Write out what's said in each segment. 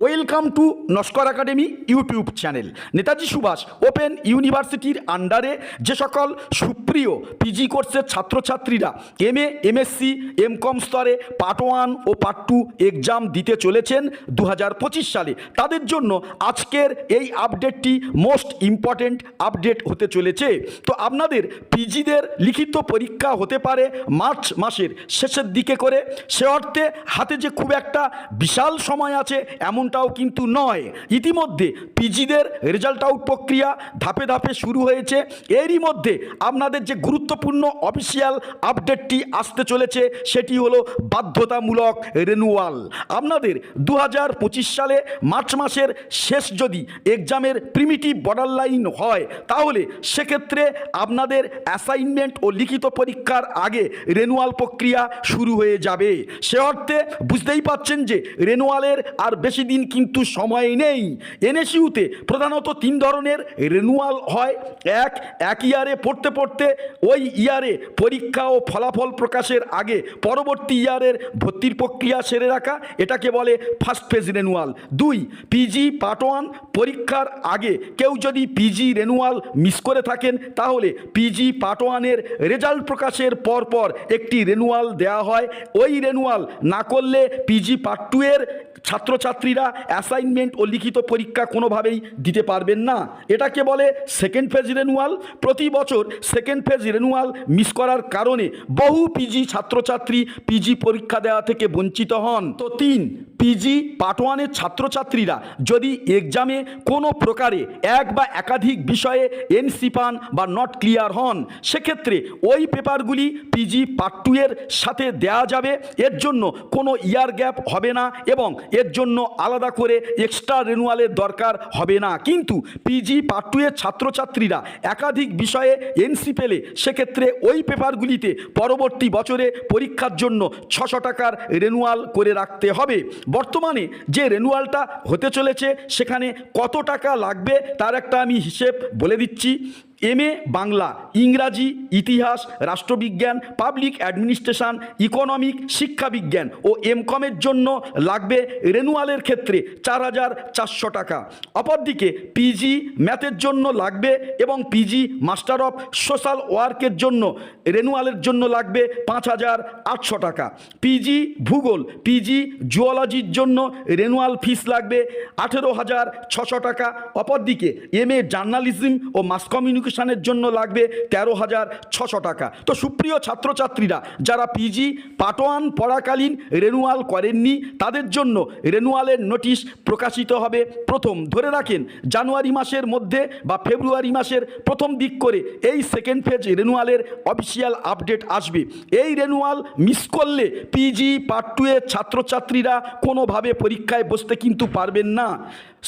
Welcome to Naskar academy YouTube channel. Netaji Subhash open ইউনিভার্সিটির আন্ডারে যে সকল সুপ্রিয় পিজি কোর্সের ছাত্রছাত্রীরা এমএ এমএসসি এমকম স্তরে পার্ট 1 ও পার্ট 2 এক্সাম দিতে চলেছেন 2025 সালে, তাদের জন্য আজকের এই আপডেটটি মোস্ট ইম্পর্টেন্ট আপডেট হতে চলেছে। তো আপনাদের পিজিদের লিখিত পরীক্ষা হতে পারে মার্চ মাসের শেষের দিকে করে, সে অর্থে হাতে যে খুব একটা বিশাল সময় আছে এমনটাও কিন্তু নয়। ইতিমধ্যে পিজিদের রেজাল্ট আউট প্রক্রিয়া ধাপে ধাপে শুরু হয়েছে। এরই মধ্যে আপনাদের যে গুরুত্বপূর্ণ অফিসিয়াল আপডেটটি আসতে চলেছে সেটি হলো বাধ্যতামূলক রেনুয়াল। আপনাদের 2025 সালে মার্চ মাসের শেষ যদি এক্সামের প্রিমিটিভ বর্ডার লাইন হয় তাহলে সেক্ষেত্রে আপনাদের অ্যাসাইনমেন্ট ও লিখিত পরীক্ষার আগে রেনুয়াল প্রক্রিয়া শুরু হয়ে যাবে। সে অর্থে বুঝতেই পাচ্ছেন যে রেনুয়ালের আর বেশি দিন কিন্তু সময় নেই। এনএসইউতে প্রধানত 3 ধরনের রেনুয়াল হয়। এক ইয়ারে পড়তে পড়তে ওই ইয়ারে পরীক্ষা ও ফলাফল প্রকাশের আগে পরবর্তী ইয়ারের ভর্তির প্রক্রিয়া সেরে রাখা, এটাকে বলে first phase renewal. 2, PG part 1 পরীক্ষার আগে কেউ যদি পিজি রেনুয়াল মিস করে থাকেন তাহলে পিজি পার্ট 1 এর রেজাল্ট প্রকাশের পর একটি রেনুয়াল দেওয়া হয়। ওই রেনুয়াল না করলে পিজি পার্ট 2 এর ছাত্রছাত্রীরা অ্যাসাইনমেন্ট ও লিখিত পরীক্ষা কোনোভাবেই দিতে পারবেন না। এটাকে বলে সেকেন্ড ফেজ রেনুয়াল। প্রতি বছর সেকেন্ড ফেজ রেনুয়াল মিস করার কারণে বহু পিজি ছাত্রছাত্রী পিজি পরীক্ষা দেওয়া থেকে বঞ্চিত হন। তো 3, পিজি পার্ট 1 এর ছাত্রছাত্রীরা যদি এক্সামে কোনো প্রকারে এক বা একাধিক বিষয়ে এনসি পান বা নট ক্লিয়ার হন সেক্ষেত্রে ওই পেপারগুলি পিজি পার্ট 2 এর সাথে দেওয়া যাবে। এর জন্য কোনো ইয়ার গ্যাপ হবে না এবং এর জন্য আলাদা করে এক্সট্রা রেনুয়ালের দরকার হবে না। কিন্তু পিজি পার্ট 2 এর ছাত্রছাত্রীরা একাধিক বিষয়ে এনসি পেলে সেক্ষেত্রে ওই পেপারগুলিতে পরবর্তী বছরে পরীক্ষার জন্য 600 টাকার রেনুয়াল করে রাখতে হবে। বর্তমানে যে রেনুয়ালটা হতে চলেছে সেখানে কত টাকা লাগবে তার একটা আমি হিসেব বলে দিচ্ছি। এমএ বাংলা, ইংরাজি, ইতিহাস, রাষ্ট্রবিজ্ঞান, পাবলিক অ্যাডমিনিস্ট্রেশন, ইকোনমিক, শিক্ষাবিজ্ঞান ও এমকমের জন্য লাগবে রেনুয়ালের ক্ষেত্রে 4400 টাকা। অপরদিকে পিজি ম্যাথের জন্য লাগবে এবং পিজি মাস্টার অফ সোশ্যাল ওয়ার্কের জন্য রেনুয়ালের জন্য লাগবে 5800 টাকা। পিজি ভূগোল, পিজি জুওলজির জন্য রেনুয়াল ফিস লাগবে 18600 টাকা। অপরদিকে এমএ জার্নালিজম ও মাস কমিউনিকেশনের জন্য লাগবে 13600 টাকা। তো সুপ্রিয় ছাত্রছাত্রীরা যারা পিজি পার্ট 1 পড়াকালীন রেনুয়াল করেননি তাদের জন্য রেনুয়ালের নোটিশ প্রকাশিত হবে প্রথম ধরে রাখেন জানুয়ারি মাসের মধ্যে বা ফেব্রুয়ারি মাসের প্রথম দিক করে এই সেকেন্ড ফেজ রেনুয়ালের অফিসিয়াল আপডেট আসবে। এই রেনুয়াল মিস করলে পিজি পার্ট 2 এর ছাত্রছাত্রীরা কোনোভাবে পরীক্ষায় বসতে কিন্তু পারবেন না।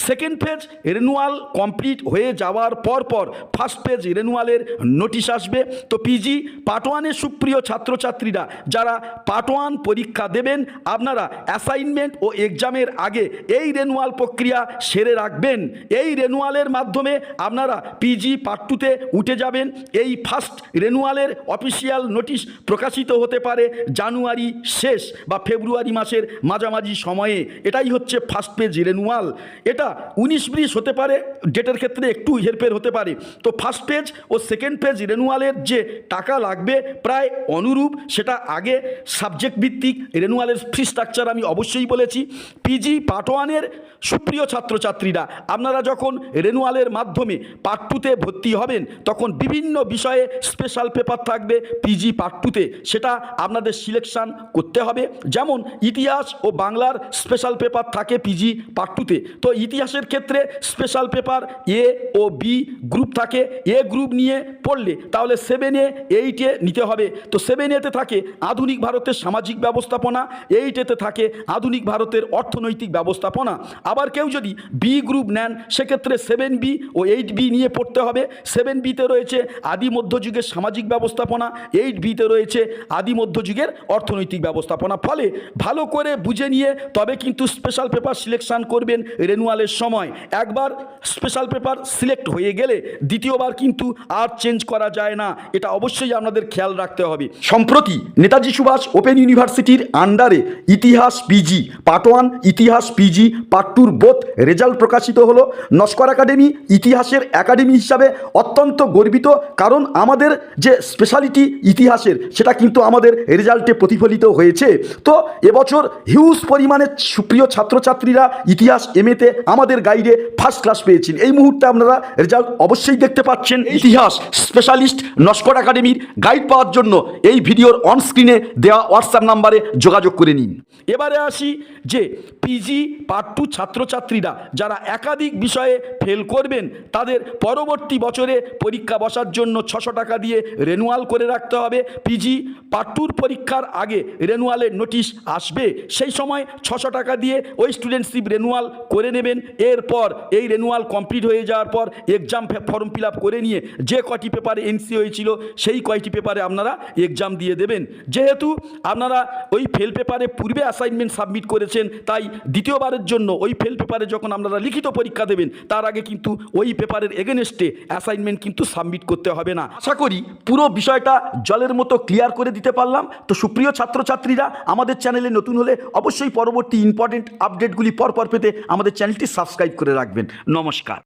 সেকেন্ড ফেজ রেনুয়াল কমপ্লিট হয়ে যাওয়ার পর ফার্স্ট ফেজ রেনুয়ালের নোটিশ আসবে। তো পিজি পার্ট 1 এর সুপ্রিয় ছাত্রছাত্রীরা যারা পার্ট 1 পরীক্ষা দেবেন আপনারা অ্যাসাইনমেন্ট ও এক্সামের আগে এই রেনুয়াল প্রক্রিয়া সেরে রাখবেন। এই রেনুয়ালের মাধ্যমে আপনারা পিজি পার্ট 2 তে উঠে যাবেন। এই ফার্স্ট রেনুয়ালের অফিসিয়াল নোটিশ প্রকাশিত হতে পারে জানুয়ারি শেষ বা ফেব্রুয়ারি মাসের মাঝামাঝি সময়ে। এটাই হচ্ছে ফার্স্ট পেজ রেনুয়াল। এটা 19-20 হতে পারে, ডেটের ক্ষেত্রে একটু হেরফের হতে পারে। তো ফার্স্ট পেজ ও সেকেন্ড পেজ রেনুয়ালের যে টাকা লাগবে প্রায় অনুরূপ, সেটা আগে সাবজেক্ট ভিত্তিক রেনুয়ালের ফি স্ট্রাকচার আমি অবশ্যই বলেছি। পিজি পার্ট 1 এর সুপ্রিয় ছাত্রছাত্রীরা আপনারা যখন রেনুয়ালের মাধ্যমে পার্ট 2 তে ভর্তি হবেন তখন বিভিন্ন বিষয়ে স্পেশাল পেপার থাকবে পিজি পার্ট 2 তে, সেটা আপনাদের সিলেকশন করতে হবে। যেমন ইতিহাস ও বাংলার স্পেশাল পেপার থাকে পিজি পার্ট 2 তে। তো ইতিহাসের ক্ষেত্রে স্পেশাল পেপার এ ও বি গ্রুপ থাকে। এ গ্রুপ নিয়ে পড়লে তাহলে 7A 8A নিতে হবে। তো 7A-তে থাকে আধুনিক ভারতের সামাজিক ব্যবস্থাপনা, 8A-তে থাকে আধুনিক ভারতের অর্থনৈতিক ব্যবস্থাপনা। আবার কেউ যদি বি গ্রুপ নেন সেক্ষেত্রে 7B ও 8B নিয়ে পড়তে হবে। 7B-তে রয়েছে আদি মধ্যযুগের সামাজিক ব্যবস্থাপনা, 8B-তে রয়েছে আদি মধ্যযুগের অর্থনৈতিক ব্যবস্থাপনা। ফলে ভালো করে বুঝে নিয়ে তবে কিন্তু স্পেশাল পেপার সিলেকশন করবেন রেনুয়ালের রেজাল্টের সময় একবার স্পেশাল পেপার সিলেক্ট হয়ে গেলে দ্বিতীয়বার কিন্তু আর চেঞ্জ করা যায় না, এটা অবশ্যই আপনাদের খেয়াল রাখতে হবে। সম্প্রতি নেতাজি সুভাষ ওপেন ইউনিভার্সিটির আন্ডারে ইতিহাস পিজি পার্ট 1, ইতিহাস পিজি পার্ট 2 বোথ রেজাল্ট প্রকাশিত হলো। নস্কর একাডেমি ইতিহাসের একাডেমি হিসাবে অত্যন্ত গর্বিত, কারণ আমাদের যে স্পেশালিটি ইতিহাসের সেটা কিন্তু আমাদের রেজাল্টে প্রতিফলিত হয়েছে। তো এবছর হিউজ পরিমাণে সুপ্রিয় ছাত্রছাত্রীরা ইতিহাস এমএতে আমাদের গাইডে ফার্স্ট ক্লাস পেয়েছেন। এই মুহূর্তে আপনারা রেজাল্ট অবশ্যই দেখতে পাচ্ছেন। ইতিহাস স্পেশালিস্ট নস্কর একাডেমির গাইড পাওয়ার জন্য এই ভিডিওর অন স্ক্রিনে দেওয়া হোয়াটসঅ্যাপ নাম্বারে যোগাযোগ করে নিন। এবারে আসি যে পিজি পার্ট 2 ছাত্রছাত্রীরা যারা একাধিক বিষয়ে ফেল করবেন তাদের পরবর্তী বছরে পরীক্ষা বসার জন্য 600 টাকা দিয়ে রেনুয়াল করে রাখতে হবে। পিজি পার্ট 2 পরীক্ষার আগে রেনুয়ালের নোটিশ আসবে, সেই সময় 600 টাকা দিয়ে ওই স্টুডেন্টশিপ রেনুয়াল করে নেবেন। এরপর এই রেনুয়াল কমপ্লিট হয়ে যাওয়ার পর এক্সাম ফর্ম ফিল আপ করে নিয়ে যে কয়টি পেপারে এনসি হয়েছিল সেই কয়টি পেপারে আপনারা এক্সাম দিয়ে দেবেন। যেহেতু আপনারা ওই ফেল পেপারে পূর্বে অ্যাসাইনমেন্ট সাবমিট করেছেন, তাই দ্বিতীয়বারের জন্য ওই ফেল পেপারে যখন আপনারা লিখিত পরীক্ষা দেবেন তার আগে কিন্তু ওই পেপারের এগেনস্টে অ্যাসাইনমেন্ট কিন্তু সাবমিট করতে হবে না। আশা করি পুরো বিষয়টা জলের মতো ক্লিয়ার করে দিতে পারলাম। তো সুপ্রিয় ছাত্রছাত্রীরা, আমাদের চ্যানেলে নতুন হলে অবশ্যই পরবর্তী ইম্পর্টেন্ট আপডেটগুলি পরপর পেতে আমাদের চ্যানেলটি সাবস্ক্রাইব করে রাখবেন। নমস্কার।